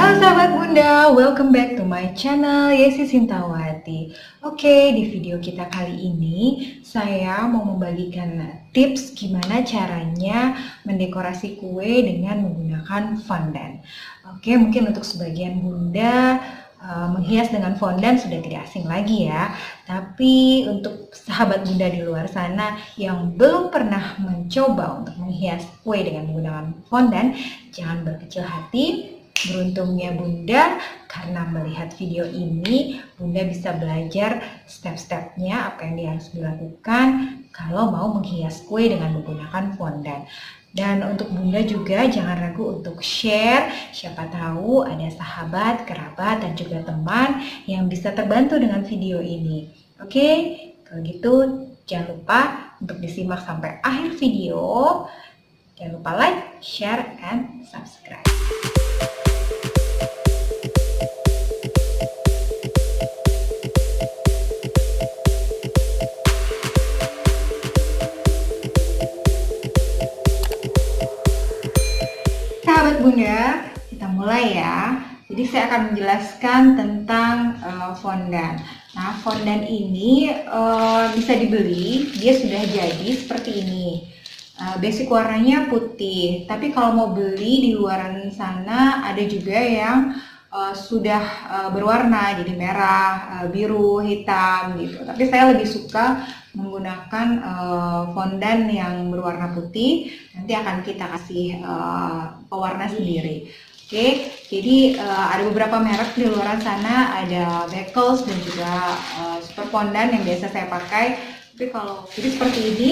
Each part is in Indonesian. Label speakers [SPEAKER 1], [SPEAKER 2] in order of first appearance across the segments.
[SPEAKER 1] Halo sahabat Bunda, welcome back to my channel Yesi Sintawati. Oke, di video kita kali ini saya mau membagikan tips gimana caranya mendekorasi kue dengan menggunakan fondant. Oke, mungkin untuk sebagian Bunda menghias dengan fondant sudah tidak asing lagi ya. Tapi untuk sahabat Bunda di luar sana yang belum pernah mencoba untuk menghias kue dengan menggunakan fondant, jangan berkecil hati. Beruntungnya Bunda, karena melihat video ini, Bunda bisa belajar step-stepnya apa yang harus dilakukan kalau mau menghias kue dengan menggunakan fondant. Dan untuk Bunda juga jangan ragu untuk share, siapa tahu ada sahabat, kerabat, dan juga teman yang bisa terbantu dengan video ini. Oke, kalau gitu jangan lupa untuk disimak sampai akhir video. Jangan lupa like, share, and subscribe. Sahabat Bunda, kita mulai ya. Jadi saya akan menjelaskan tentang fondant. Nah, fondant ini bisa dibeli, dia sudah jadi seperti ini. Basic warnanya putih, tapi kalau mau beli di luaran sana ada juga yang sudah berwarna, jadi merah, biru, hitam gitu. Tapi saya lebih suka menggunakan fondant yang berwarna putih. Nanti akan kita kasih pewarna sendiri. Oke, jadi ada beberapa merek di luar sana, ada Beckles dan juga Super Fondant yang biasa saya pakai. Tapi kalau jadi seperti ini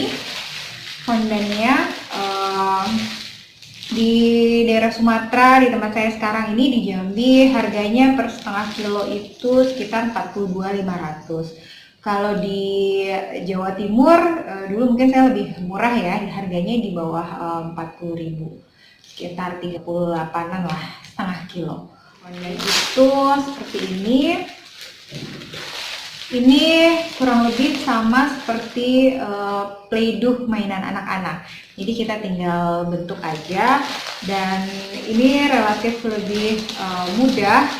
[SPEAKER 1] fondantnya, di daerah Sumatera, di tempat saya sekarang ini di Jambi, harganya per setengah kilo itu sekitar 42.500. Kalau di Jawa Timur, dulu mungkin saya lebih murah ya, harganya di bawah 40.000, sekitar 38-an lah setengah kilo. Fondant itu seperti ini. Ini kurang lebih sama seperti Play-Doh mainan anak-anak. Jadi kita tinggal bentuk aja, dan ini relatif lebih mudah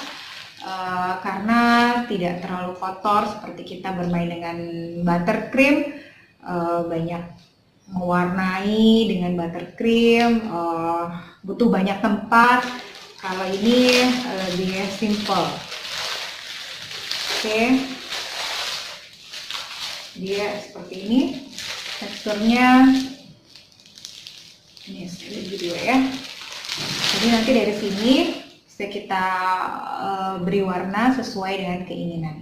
[SPEAKER 1] karena tidak terlalu kotor seperti kita bermain dengan buttercream. Banyak mewarnai dengan buttercream, butuh banyak tempat. Kalau ini lebih simple. Oke. Dia seperti ini, teksturnya ini video ya. Jadi nanti dari sini bisa kita beri warna sesuai dengan keinginan.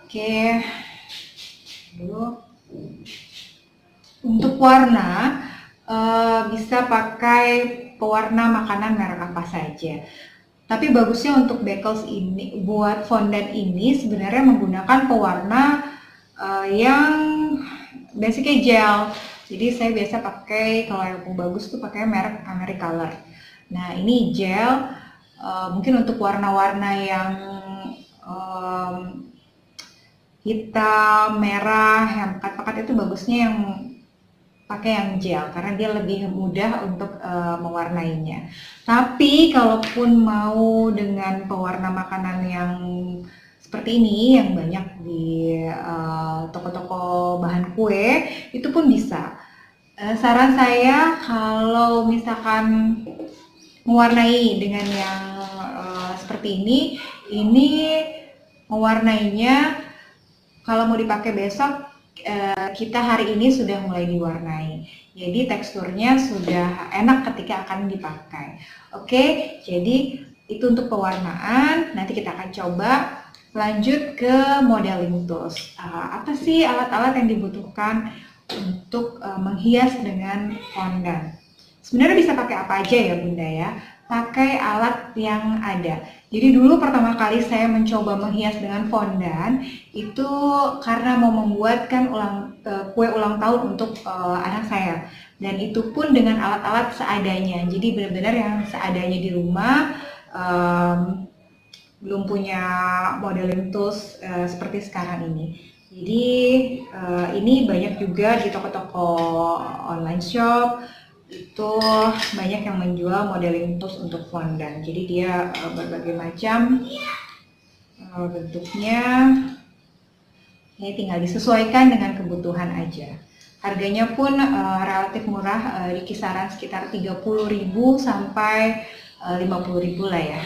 [SPEAKER 1] Oke, dulu untuk warna bisa pakai pewarna makanan merek apa saja. Tapi bagusnya untuk Beckles ini, buat fondant ini sebenarnya menggunakan pewarna yang basicnya gel. Jadi saya biasa pakai, kalau yang bagus tuh pakai merek Americolor. Nah ini gel, mungkin untuk warna-warna yang hitam, merah, yang pekat-pekat itu bagusnya yang pakai yang gel karena dia lebih mudah untuk mewarnainya. Tapi kalaupun mau dengan pewarna makanan yang seperti ini yang banyak di toko-toko bahan kue, itu pun bisa. Saran saya kalau misalkan mewarnai dengan yang seperti ini mewarnainya kalau mau dipakai besok, kita hari ini sudah mulai diwarnai. Jadi teksturnya sudah enak ketika akan dipakai. Oke, jadi itu untuk pewarnaan. Nanti kita akan coba. Lanjut ke modeling tools. Apa sih alat-alat yang dibutuhkan untuk menghias dengan fondant? Sebenarnya bisa pakai apa aja ya Bunda ya. Pakai alat yang ada. Jadi dulu pertama kali saya mencoba menghias dengan fondant itu karena mau membuatkan kue ulang tahun untuk anak saya. Dan itu pun dengan alat-alat seadanya. Jadi benar-benar yang seadanya di rumah. Belum punya modeling tools seperti sekarang ini. Jadi ini banyak juga di toko-toko online shop itu banyak yang menjual modeling tools untuk fondant. Jadi dia berbagai macam bentuknya. Ini tinggal disesuaikan dengan kebutuhan aja. Harganya pun relatif murah, di kisaran sekitar 30.000 sampai 50.000 lah ya.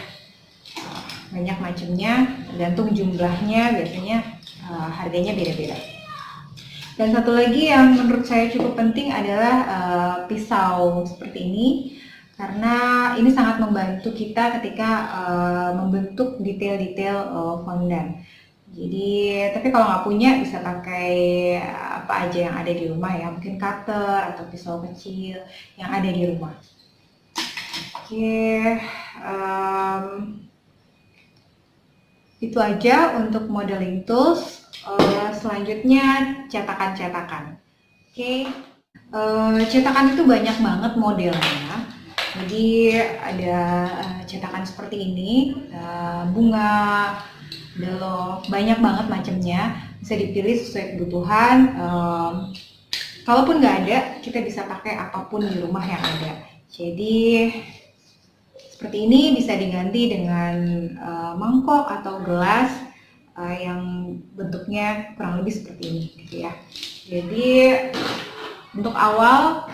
[SPEAKER 1] Banyak macamnya, tergantung jumlahnya, biasanya harganya beda-beda. Dan satu lagi yang menurut saya cukup penting adalah pisau seperti ini, karena ini sangat membantu kita ketika membentuk detail-detail fondant. Jadi, tapi kalau nggak punya bisa pakai apa aja yang ada di rumah ya, mungkin cutter atau pisau kecil yang ada di rumah. Oke, itu aja untuk modeling tools. Selanjutnya cetakan-cetakan. Oke, cetakan itu banyak banget modelnya. Jadi ada cetakan seperti ini, bunga, banyak banget macamnya, bisa dipilih sesuai kebutuhan. Kalaupun nggak ada, kita bisa pakai apapun di rumah yang ada. Jadi seperti ini bisa diganti dengan mangkok atau gelas yang bentuknya kurang lebih seperti ini, gitu ya. Jadi untuk awal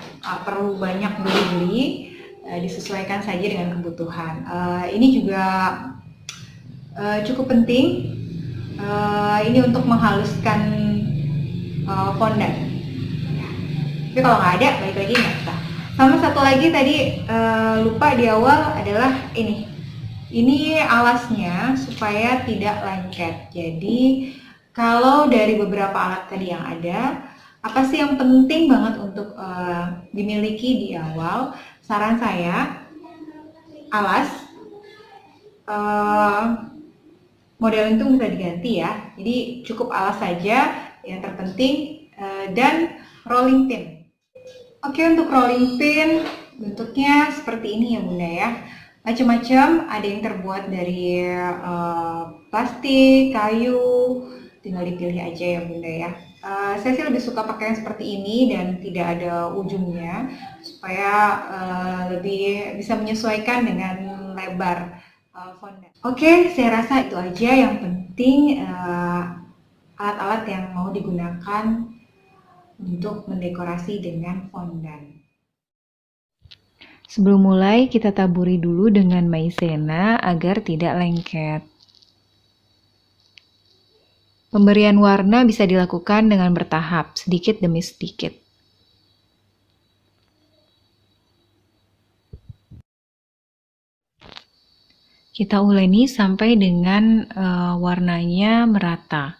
[SPEAKER 1] perlu banyak beli-beli, disesuaikan saja dengan kebutuhan. Ini juga cukup penting, ini untuk menghaluskan fondant. Tapi kalau nggak ada, balik lagi nggak bisa. Sama satu lagi tadi lupa di awal adalah ini. Ini alasnya supaya tidak lengket. Jadi kalau dari beberapa alat tadi yang ada, apa sih yang penting banget untuk dimiliki di awal? Saran saya, alas. Model itu bisa diganti ya, jadi cukup alas saja yang terpenting, dan rolling pin. Oke, untuk rolling pin bentuknya seperti ini ya Bunda ya, macam-macam, ada yang terbuat dari plastik, kayu, tinggal dipilih aja ya Bunda ya. Saya sih lebih suka pakai yang seperti ini dan tidak ada ujungnya, supaya lebih bisa menyesuaikan dengan lebar fondant. Oke, saya rasa itu aja yang penting, alat-alat yang mau digunakan untuk mendekorasi dengan fondant.
[SPEAKER 2] Sebelum mulai, kita taburi dulu dengan maizena agar tidak lengket. Pemberian warna bisa dilakukan dengan bertahap, sedikit demi sedikit. Kita uleni sampai dengan warnanya merata.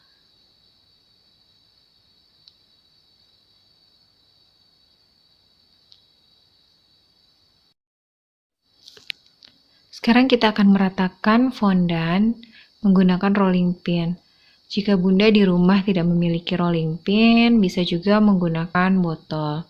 [SPEAKER 2] Sekarang kita akan meratakan fondant menggunakan rolling pin. Jika Bunda di rumah tidak memiliki rolling pin, bisa juga menggunakan botol.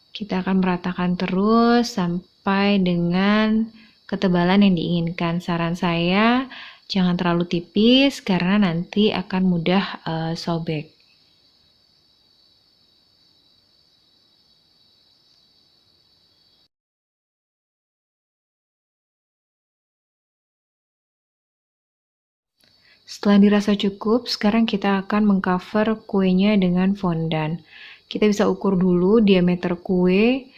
[SPEAKER 2] Kita akan meratakan terus sampai dengan ketebalan yang diinginkan. Saran saya, jangan terlalu tipis karena nanti akan mudah sobek. Setelah dirasa cukup, sekarang kita akan mengcover kuenya dengan fondant. Kita bisa ukur dulu diameter kue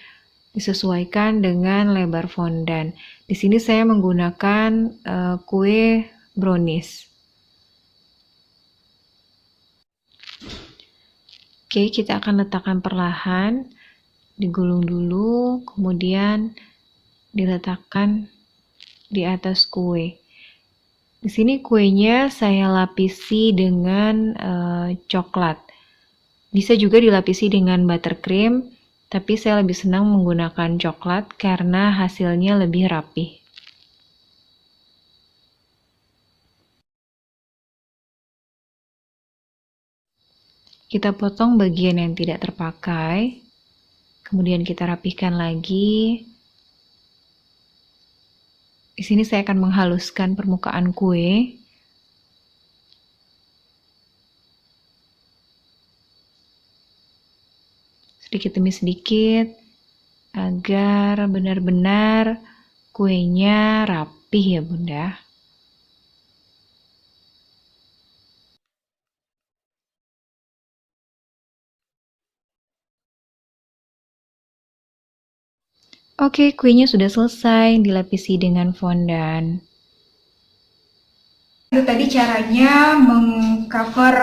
[SPEAKER 2] disesuaikan dengan lebar fondant. Di sini saya menggunakan kue brownies. Oke, kita akan letakkan perlahan, digulung dulu, kemudian diletakkan di atas kue. Di sini kuenya saya lapisi dengan coklat. Bisa juga dilapisi dengan buttercream, tapi saya lebih senang menggunakan coklat karena hasilnya lebih rapi. Kita potong bagian yang tidak terpakai, kemudian kita rapihkan lagi. Di sini saya akan menghaluskan permukaan kue. Sedikit demi sedikit, agar benar-benar kuenya rapih ya Bunda. Oke, kuenya sudah selesai dilapisi dengan fondan.
[SPEAKER 1] Itu tadi caranya mengcover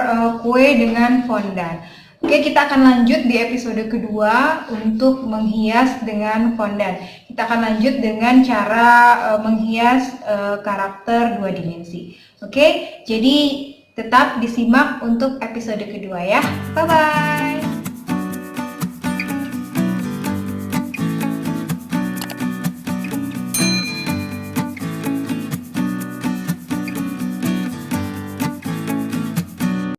[SPEAKER 1] kue dengan fondant. Oke, kita akan lanjut di episode kedua untuk menghias dengan fondant. Kita akan lanjut dengan cara menghias karakter 2 dimensi. Oke, jadi tetap disimak untuk episode kedua ya. Bye-bye.